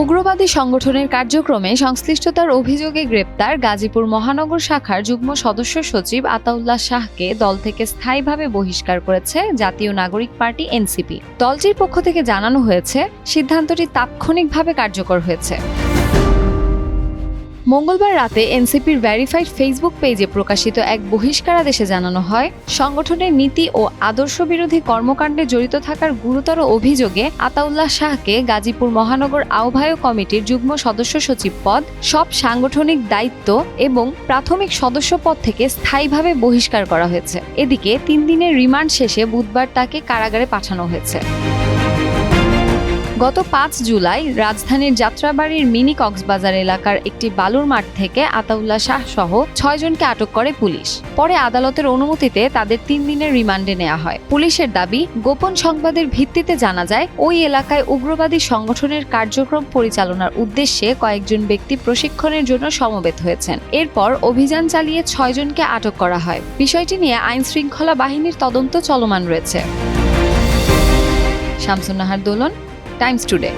উগ্রবাদী সংগঠনের কার্যক্রমে সংশ্লিষ্টতার অভিযোগে গ্রেপ্তার গাজীপুর মহানগর শাখার যুগ্ম সদস্য সচিব আতাউল্লাহ শাহকে দল থেকে স্থায়ীভাবে বহিষ্কার করেছে জাতীয় নাগরিক পার্টি এনসিপি। দলটির পক্ষ থেকে জানানো হয়েছে, সিদ্ধান্তটি তাৎক্ষণিকভাবে কার্যকর হয়েছে। মঙ্গলবার রাতে এনসিপির ভেরিফাইড ফেসবুক পেজে প্রকাশিত এক বহিষ্কারাদেশে জানানো হয়, সংগঠনের নীতি ও আদর্শ বিরোধী কর্মকাণ্ডে জড়িত থাকার গুরুতর অভিযোগে আতাউল্লাহ শাহকে গাজীপুর মহানগর আহ্বায়ক কমিটির যুগ্ম সদস্য সচিব পদ, সব সাংগঠনিক দায়িত্ব এবং প্রাথমিক সদস্য পদ থেকে স্থায়ীভাবে বহিষ্কার করা হয়েছে। এদিকে 3 দিনের রিমান্ড শেষে বুধবার তাকে কারাগারে পাঠানো হয়েছে। গত 5 জুলাই রাজধানীর যাত্রাবাড়ির মিনি কক্সবাজার এলাকার একটি বালুর মাঠ থেকে আতাউল্লাহ শাহ সহ 6 জনকে আটক করে পুলিশ। পরে আদালতের অনুমতিতে তাদের 3 দিনের রিমান্ডে নেওয়া হয়। পুলিশের দাবি, গোপন সংবাদের ভিত্তিতে জানা যায় ওই এলাকায় উগ্রবাদী সংগঠনের কার্যক্রম পরিচালনার উদ্দেশ্যে কয়েকজন ব্যক্তি প্রশিক্ষণের জন্য সমবেত হয়েছেন। এরপর অভিযান চালিয়ে 6 জনকে আটক করা হয়। বিষয়টি নিয়ে আইন শৃঙ্খলা বাহিনীর তদন্ত চলমান রয়েছে। শামসুন নাহার দোলন, টাইমস টুডে।